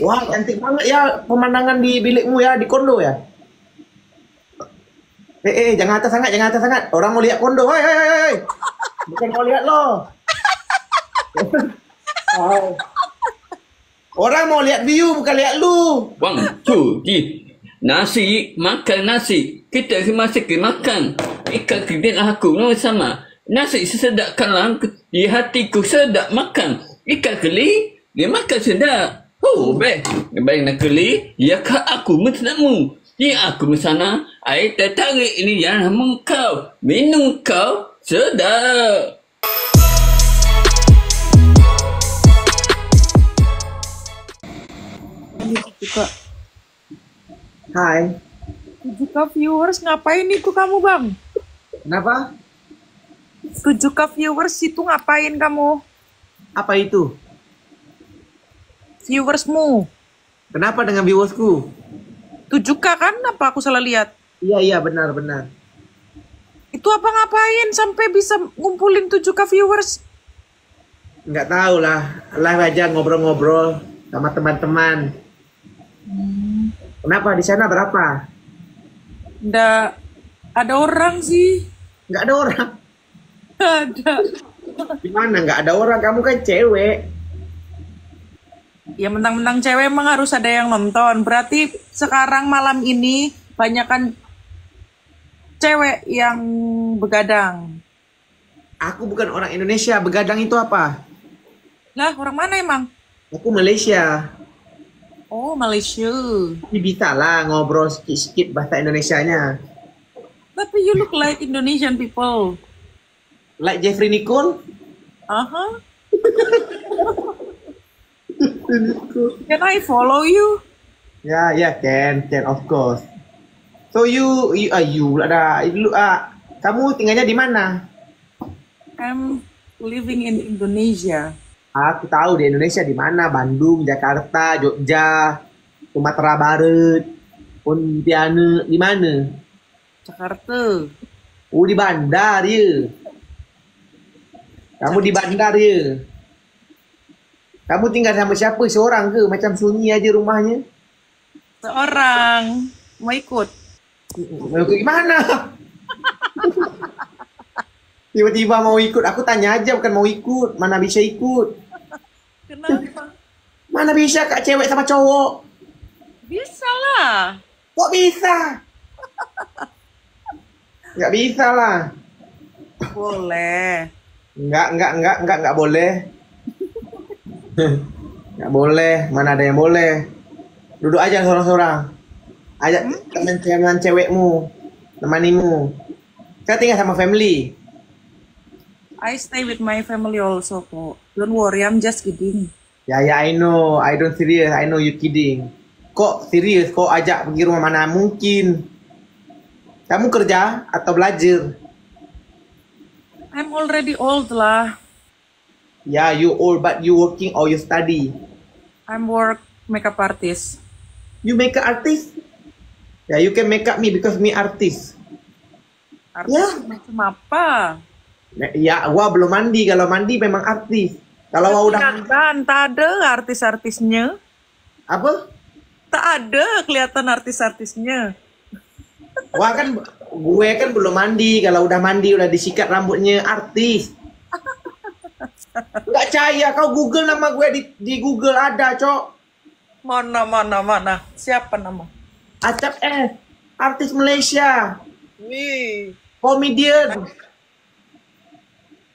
Wah, cantik banget ya pemandangan di bilikmu ya, di kondo ya. Jangan atas sangat, jangan atas sangat. Orang mau lihat kondo. Hei, hei, hei, hei. Bukan mau lihat lo. Oh. Orang mau lihat view, bukan lihat lu. One, two, three. Nasi, makan nasi. Kita masih makan. Ikan kedin aku sama. Nasi sesedapkanlah di hatiku sedap makan. Ikan keli, dia makan sedap. Oh, baik. Baik nak keli, ya kak aku mesnamu. Ya aku mesana, air tertarik ini yang kau. Minum kau sedap. Juga Hai, 7K viewers ngapain itu kamu bang? kenapa? 7K viewers itu ngapain kamu? Apa itu? Viewersmu Kenapa dengan viewersku? 7K kan? Apa aku salah lihat? Iya, benar, benar. Itu apa ngapain sampai bisa ngumpulin 7K viewers? Nggak tahu lah, live aja ngobrol-ngobrol sama teman-teman. Kenapa di sana berapa? Nggak ada orang sih. Nggak ada orang. Ada. Gimana nggak ada orang? Kamu kan cewek. Ya mentang-mentang cewek emang harus ada yang nonton. Berarti sekarang malam ini banyak kan cewek yang begadang. Aku bukan orang Indonesia. Begadang itu apa? Lah orang mana emang? Aku Malaysia. Oh Malaysia. Tapi bisa lah ngobrol sedikit bahasa Indonesianya. Tapi you look like Indonesian people. Like Jeffrey Nicole? Aha. Can I follow you? Ya, can of course. So you ada kamu tinggalnya di mana? I'm living in Indonesia. Aku tahu di Indonesia di mana, Bandung, Jakarta, Jogja, Sumatera Barat, Pontianak, di mana? Jakarta. Oh, di bandar ya. Kamu di bandar ya. Kamu tinggal sama siapa? Seorang ke? Macam sunyi aja rumahnya. Seorang. Mau ikut? Mau ikut gimana? Tiba-tiba mau ikut. Aku tanya aja bukan mau ikut. Mana bisa ikut? Kenapa? Mana bisa kak cewek sama cowok? Bisa lah. Kok bisa? Nggak bisa lah. Boleh. Nggak boleh. Nggak boleh. Mana ada yang boleh? Duduk aja seorang-seorang. Ajak teman-teman cewekmu, temanimu. Saya tinggal sama family. I stay with my family also kok. Don't worry, I'm just kidding. Ya, I know. I don't serious. I know you kidding. Kok serius? Kok ajak pergi rumah mana mungkin? Kamu kerja atau belajar? I'm already old lah. Ya, you old but you working or you study? I'm work makeup artist. You make an artist? Ya, you can make up me because me artist. Artis Ya. macam apa? Ya, gua belum mandi. Kalau mandi memang artis. Kalau udah Kelihatan, tak ada artis-artisnya. apa? Tak ada kelihatan artis-artisnya. Wah kan gue kan belum mandi. Kalau udah mandi udah disikat rambutnya artis. Nggak percaya kau Google nama gue di Google ada, Cok. Mana. Siapa nama? Acap artis Malaysia, Wih. komedian.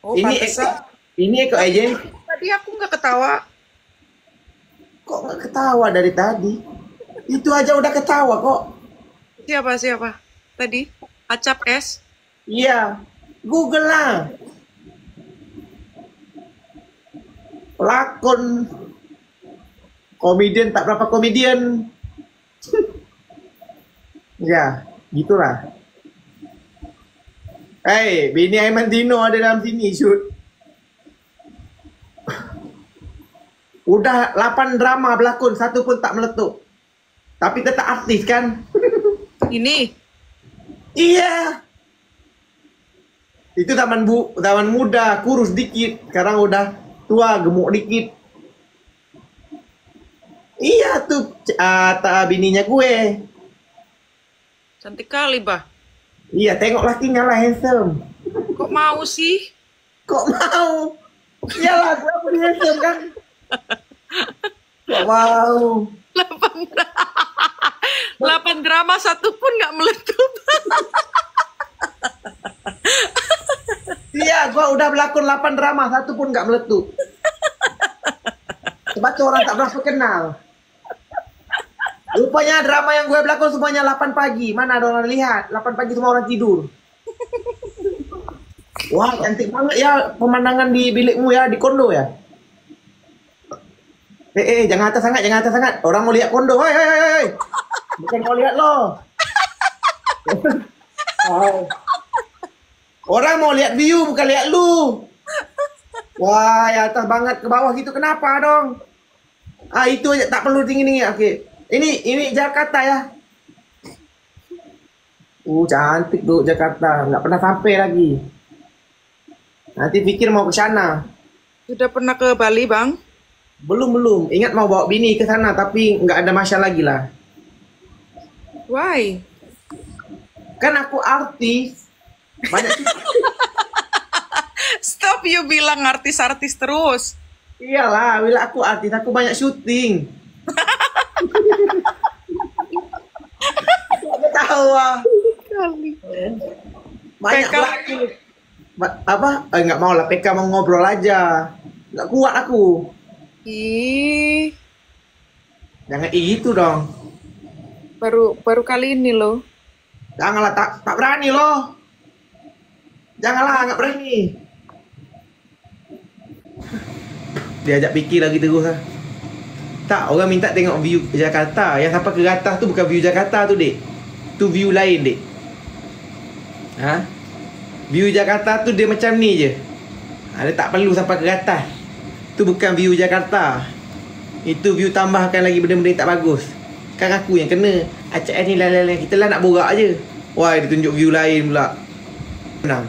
Oh, Ini pantesan. ini kok aja. Tadi aku nggak ketawa. Kok nggak ketawa dari tadi? Itu aja udah ketawa kok. Siapa? Tadi? Acap S? Iya, Google lah. Pelakon, komedian tak berapa komedian. Ya, gitulah. Bini Aiman Dino ada dalam sini, shoot. Udah 8 drama berlakon, satu pun tak meletup. Tapi tetap artis kan? Ini? Iya. Itu zaman muda, kurus dikit. Sekarang udah tua, gemuk dikit. Iya tuh, bininya gue. Cantik kali, Bah. Iya, tengok lakinya lah handsome. Kok mau sih? Kok mau? Iyalah, gue pun handsome kan. Kok mau? 8 drama satu pun nggak meletup. Iya, gue udah berlakon 8 drama, satu pun nggak meletup. Sebab tuh orang tak pernah kenal. Rupanya drama yang gue berlakon semuanya 8 pagi. Mana ada orang lihat? 8 pagi semua orang tidur. Wah, cantik banget ya pemandangan di bilikmu ya, di kondo ya. Jangan atas sangat, jangan atas sangat. Orang mau lihat kondo. Hei. Bukan mau lihat lo. Wow. Orang mau lihat view, bukan lihat lu. Wah, ya atas banget ke bawah gitu. Kenapa dong? Itu aja tak perlu tinggi-tinggi. Oke. Ini Jakarta ya. Cantik tuh Jakarta. Nggak pernah sampai lagi. Nanti pikir mau ke sana. Sudah pernah ke Bali, Bang? Belum. Ingat mau bawa bini ke sana, tapi nggak ada Masya lagi lah. Why? Kan aku artis. Banyak. Stop you bilang artis-artis terus. Iyalah, bila aku artis, aku banyak syuting. Aku tahu Kali. banyak PK. lagi. Apa? Nggak mau lah, PK mau ngobrol aja. Nggak kuat aku. Ih, Jangan gitu dong. baru kali ini loh. Janganlah, tak berani loh. Janganlah, nggak berani. Diajak pikir lagi terus lah. Tak, orang minta tengok view Jakarta. Yang sampai ke atas tu bukan view Jakarta tu, Dek. Tu view lain, Dek. View Jakarta tu dia macam ni je. Dia tak perlu sampai ke atas. Tu bukan view Jakarta. Itu view tambahkan lagi benda-benda yang tak bagus. Kan aku yang kena. Acak ni lain-lain. Kita lah nak borak je. Wah, dia tunjuk view lain pula. Menang.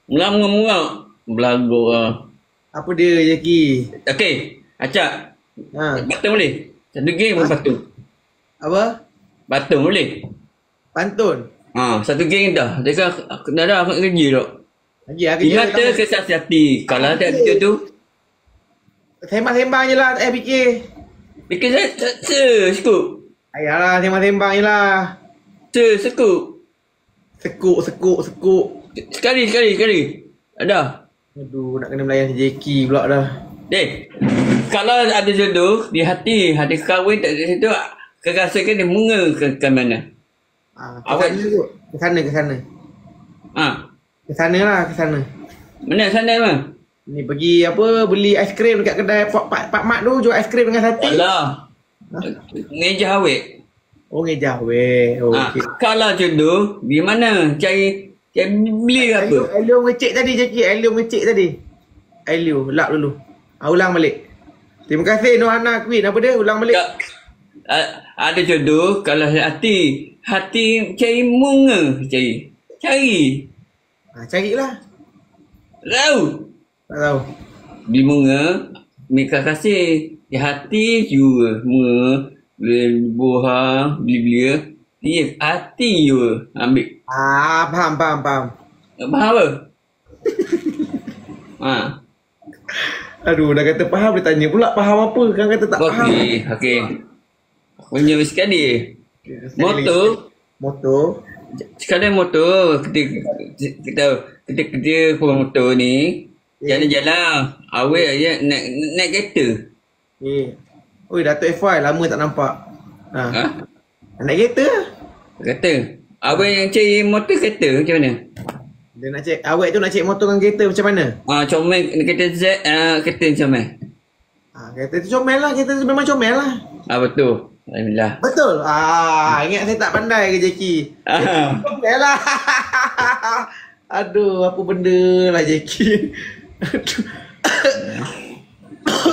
Murang-murang. Belagu Apa dia, Jackie? Okey, Acak. Ha. Batung boleh? Satu game pun batung. Apa? Batung boleh? Pantun. Satu game dah. Dia dah aku nak kerja tak? Lagi lah Dia kerja. kata kesasiati. Kalau tak ada tu, Sembang-sembang je lah. Tak payah fikir. fikir saya sekup. Ayalah, sembang-sembang je lah. Sekup. Sekuk. Sekali. Ada. Aduh, nak kena melayan si Jackie pula dah. Kalau ada jodoh di hati kahwin tak ada situ, kerasakan dia bunga ke mana? Ke sana. Ke sana lah, ke sana. Mana sana mah? Ni pergi apa, beli aiskrim dekat kedai Pak Mat tu, jual aiskrim dengan sate. Alah. Ngeja awet. Oh, ngejah weh. Oh, okey. Kalau jodoh, di mana? Cari beli apa? Elio ngecek tadi, Jackie. Elio ngecek tadi. Elio, lap dulu. Ulang balik. Terima kasih Nohana Queen. Apa dia? Ulang balik. Ada jodoh, kalau hati cari bunga, cari. Carilah. Tahu. Tak tahu. Di bunga, mereka kasih di hati juga bunga, beli buah, beli dia hati juga ambil. Faham. Faham apa? Aduh, dah kata faham, dia tanya pula faham apa. Kan kata tak faham. Okey. Aku punya sekali. Motor. Sekadar motor, kita kurang motor ni, jalan-jalan, awet aja naik kereta. Oi, Datuk F.Y. lama tak nampak. Naik kereta. Kereta. Awet yang cari motor kereta macam mana? Dia nak cek, awet tu nak cek motor dengan kereta macam mana? Comel kereta Z, kereta macam mana? Kereta tu comel lah, kereta tu memang comel lah. Betul. Alhamdulillah. Betul. Ingat saya tak pandai ke Jackie. Comel lah. Aduh, apa benda lah Jackie. Aduh.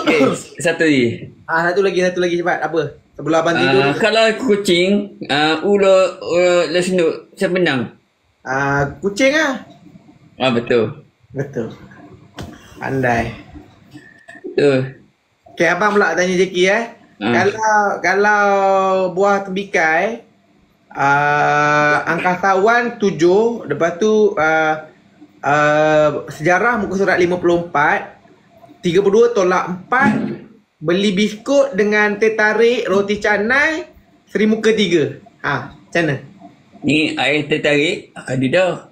Okay, satu lagi. Satu lagi cepat. Apa? Sebelum abang tidur. Kalau kucing, ular lesnuk, siapa menang? Kucing lah. Betul. Pandai. Betul. Okay, abang pula tanya Jackie Kalau buah tembikai angkasawan 7, lepas tu sejarah muka surat 54, 32 tolak 4, beli biskut dengan teh tarik, roti canai, seri muka 3. Macam mana? Ni air teh tarik ada dah.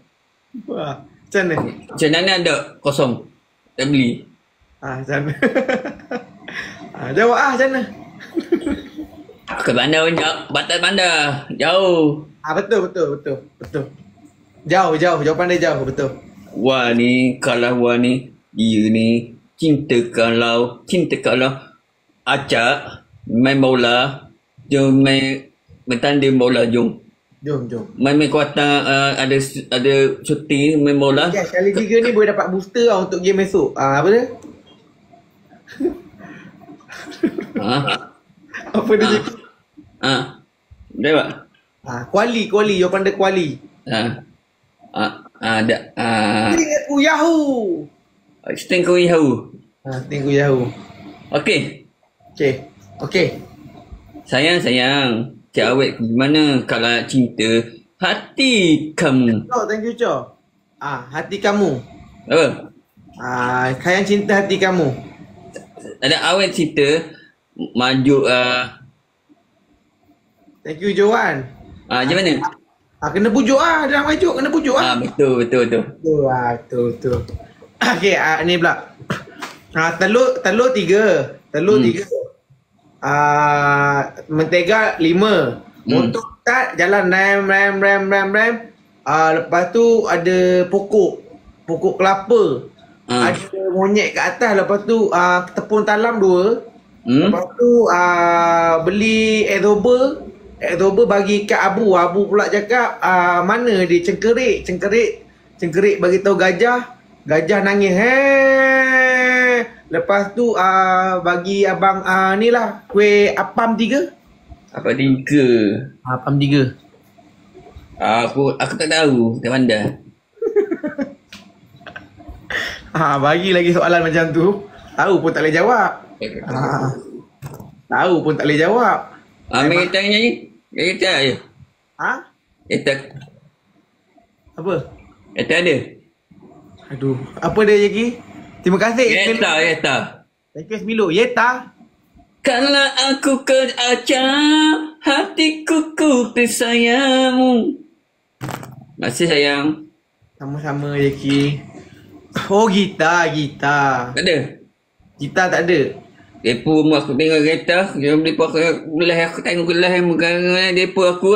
Wah, macam mana? Macam mana ada kosong? Tak beli. Macam mana? Jawab macam mana? Ke bandar banyak, batas bandar. Jauh. Betul. Jauh. Jawapan dia jauh, betul. Wah ni, kalau Wah ni, dia ni cinta kalau acak, main bola, jom main bertanding bola, jom. Main kuatan ada syuting main bola. Kali 3 ni boleh dapat booster untuk game esok. Apa dia? Apa dia cakap? Dia Kuali, jawapan dia kuali. Ada. Sting Yahoo. Sting Yahoo. Sting Yahoo. Okey. Sayang. Cik awet gimana kalau cinta hati kamu? Thank you, Cho. Hati kamu. Apa? Sayang cinta hati kamu. Ada awet cerita maju Thank you, Johan. Macam mana? Kena pujuk dah maju, kena pujuk Betul. Betul. Okey, ni pula. Telur 3. Telur 3. Mentega 5. Motor start jalan rem. Lepas tu ada pokok kelapa. Ada monyet kat atas. Lepas tu tepung talam 2. Lepas tu beli exober bagi kat Abu pula cakap mana dia cengkerik bagi tahu gajah nangis lepas tu bagi abang ni lah kuih apam 3. Apa 3? Apam 3. Aku tak tahu kat mana. Bagi lagi soalan macam tu, tahu pun tak boleh jawab. Tahu pun tak boleh jawab. Ambil kita nyanyi. Kita je. Kita. Apa? Kita ada. Aduh, apa dia Jackie? Terima kasih. Yeta. Thank you Smilo. Yeta. Kalau aku acak, hatiku ku tersayangmu. Masih sayang. Sama-sama Jackie. Gitar. Tak ada. Gitar tak ada. Depo aku tengok kereta, depo aku tengok depo aku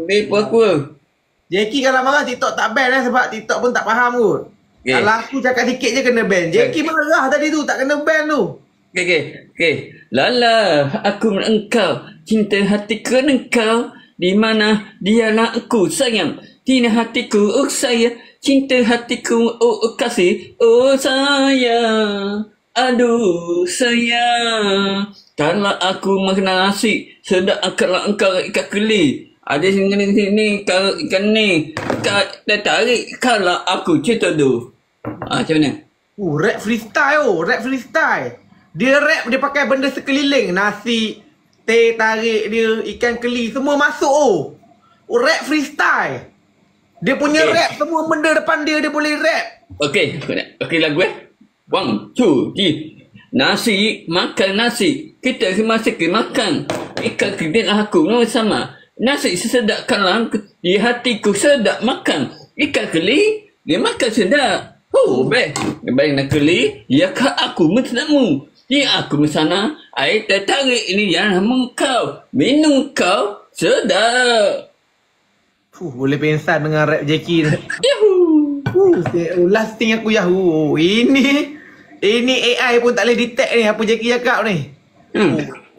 depo aku. Jackie kalau marah TikTok tak ban sebab TikTok pun tak faham kot. Okay. Kalau aku cakap sikit je kena ban. Jackie marah tadi tu tak kena ban tu. Okey. Lala, aku engkau, cinta hatiku engkau, di mana dialah aku sayang. Tina hatiku sayang, cinta hatiku kasih, sayang. Aduh sayang, kalau aku makan nasi sedap kalau engkau ikat keli. Ada sini ikan ni tak tarik kalau aku cerita tu. Macam mana? Rap freestyle. Dia rap dia pakai benda sekeliling, nasi, teh tarik dia, ikan keli semua masuk. Rap freestyle. Dia punya rap semua benda depan dia boleh rap. Okey lagu 1, 2, 3. Nasi, makan nasi. Kita masih makan. Ikan kedin aku sama. Nasi sesedap kalam di hatiku sedap makan. Ikan keli, dia makan sedap. Baik nak keli, ya kak aku mesnamu. Ya aku mesana, air tertarik ini yang mengkau. Minum kau sedap. Boleh pensan dengan rap Jackie ni. Last thing aku Yahoo. Ini AI pun tak boleh detect ni apa Jackie cakap ni.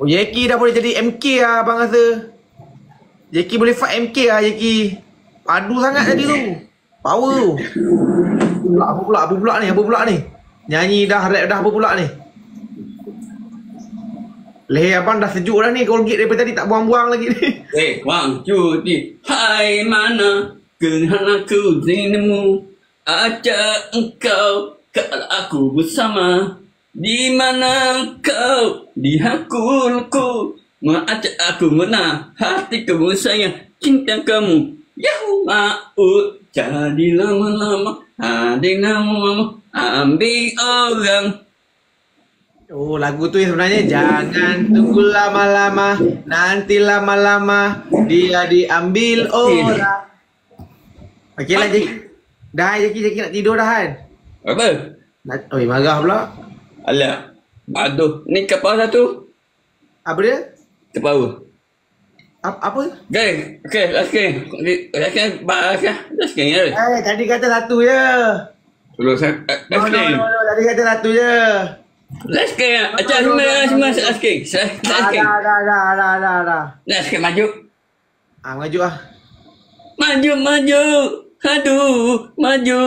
Jackie dah boleh jadi MK lah abang rasa. Jackie boleh fight MK lah Jackie. Padu sangat tadi tu. Power. Apa pula ni? Nyanyi dah, rap dah, apa pula ni? Leher abang dah sejuk dah ni. Colgate daripada tadi tak buang-buang lagi ni. 1, 2, 3. Hai mana kehanaku dirimu, ajak engkau kalau aku bersama Di mana kau dihakulku, mengajak aku menang hatiku sayang, cinta kamu Yahoo maut. Jadi lama-lama adik lama-lama ambil orang. Oh, lagu tu yang sebenarnya jangan tunggu lama-lama, nanti lama-lama dia diambil orang. Okeylah Jeki. Dah Jeki nak tidur dah kan? Apa? Oi, marah pula. Alah, aduh, ni kapal satu. Apa dia? Kepala. Apa? Okay, last game. Last game, last game ya. Tadi kata satu je. Last game. Tadi kata satu je. Last game. Acak semua last game. Last game. Dah. Last game maju. Maju ah. Maju. Aduh, maju.